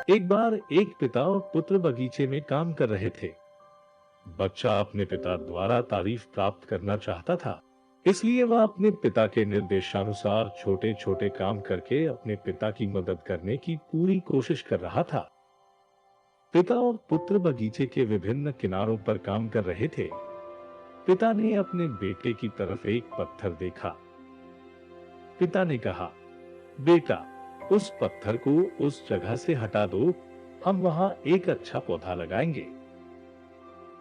एक बार एक पिता और पुत्र बगीचे में काम कर रहे थे। बच्चा अपने पिता द्वारा तारीफ प्राप्त करना चाहता था, इसलिए वह अपने पिता के निर्देशानुसार छोटे छोटे काम करके अपने पिता की मदद करने की पूरी कोशिश कर रहा था। पिता और पुत्र बगीचे के विभिन्न किनारों पर काम कर रहे थे। पिता ने अपने बेटे की तरफ एक पत्थर देखा। पिता ने कहा, बेटा, उस पत्थर को उस जगह से हटा दो, हम वहां एक अच्छा पौधा लगाएंगे।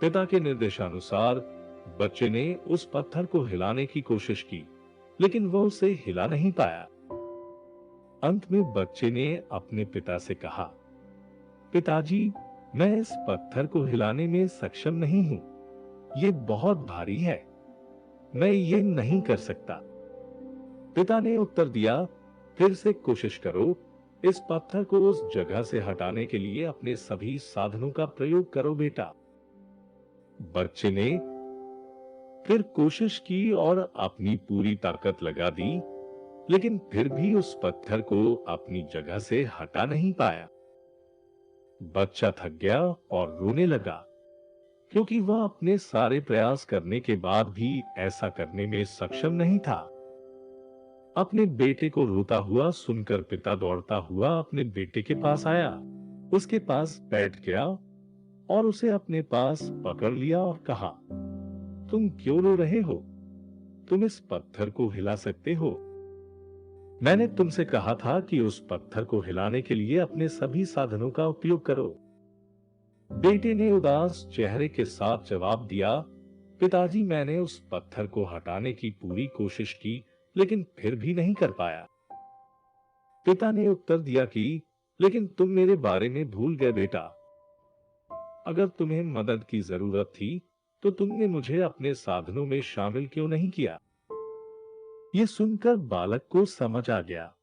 पिता के निर्देशानुसार बच्चे ने उस पत्थर को हिलाने की कोशिश की, लेकिन वह उसे हिला नहीं पाया। अंत में बच्चे ने अपने पिता से कहा, पिताजी, मैं इस पत्थर को हिलाने में सक्षम नहीं हूं। ये बहुत भारी है, मैं ये नहीं कर सकता। पिता ने उत्तर दिया, फिर से कोशिश करो। इस पत्थर को उस जगह से हटाने के लिए अपने सभी साधनों का प्रयोग करो बेटा। बच्चे ने फिर कोशिश की और अपनी पूरी ताकत लगा दी, लेकिन फिर भी उस पत्थर को अपनी जगह से हटा नहीं पाया। बच्चा थक गया और रोने लगा, क्योंकि वह अपने सारे प्रयास करने के बाद भी ऐसा करने में सक्षम नहीं था। अपने बेटे को रोता हुआ सुनकर पिता दौड़ता हुआ अपने बेटे के पास आया, उसके पास बैठ गया और उसे अपने पास पकड़ लिया और कहा, तुम क्यों रो रहे हो? तुम इस पत्थर को हिला सकते हो। मैंने तुमसे कहा था कि उस पत्थर को हिलाने के लिए अपने सभी साधनों का उपयोग करो। बेटे ने उदास चेहरे के साथ जवाब दिया, पिताजी, मैंने उस पत्थर को हटाने की पूरी कोशिश की, लेकिन फिर भी नहीं कर पाया। पिता ने उत्तर दिया कि, लेकिन तुम मेरे बारे में भूल गए बेटा। अगर तुम्हें मदद की जरूरत थी, तो तुमने मुझे अपने साधनों में शामिल क्यों नहीं किया? ये सुनकर बालक को समझ आ गया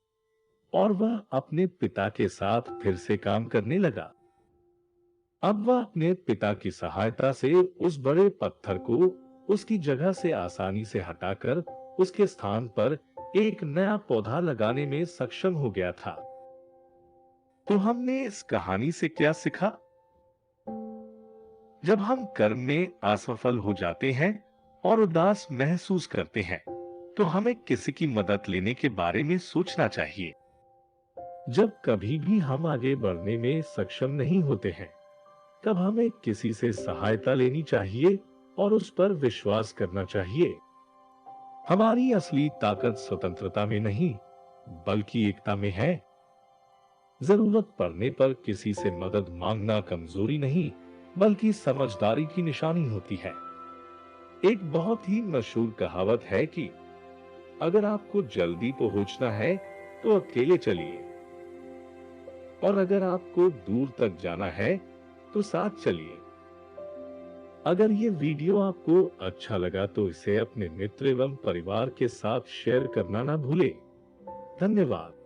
और वह अपने पिता के साथ फिर से काम करने लगा। अब वह अपने पिता की सहायता से उस बड़े पत्थर को उसकी जगह से आसानी से हटाकर उसके स्थान पर एक नया पौधा लगाने में सक्षम हो गया था। तो हमने इस कहानी से क्या सीखा? जब हम कर्म में असफल हो जाते हैं और उदास महसूस करते हैं, तो हमें किसी की मदद लेने के बारे में सोचना चाहिए। जब कभी भी हम आगे बढ़ने में सक्षम नहीं होते हैं, तब हमें किसी से सहायता लेनी चाहिए और उस पर विश्वास करना चाहिए। हमारी असली ताकत स्वतंत्रता में नहीं, बल्कि एकता में है। जरूरत पड़ने पर किसी से मदद मांगना कमजोरी नहीं, बल्कि समझदारी की निशानी होती है। एक बहुत ही मशहूर कहावत है कि अगर आपको जल्दी पहुंचना है, तो अकेले चलिए, और अगर आपको दूर तक जाना है, तो साथ चलिए। अगर ये वीडियो आपको अच्छा लगा तो इसे अपने मित्र एवं परिवार के साथ शेयर करना ना भूलें। धन्यवाद।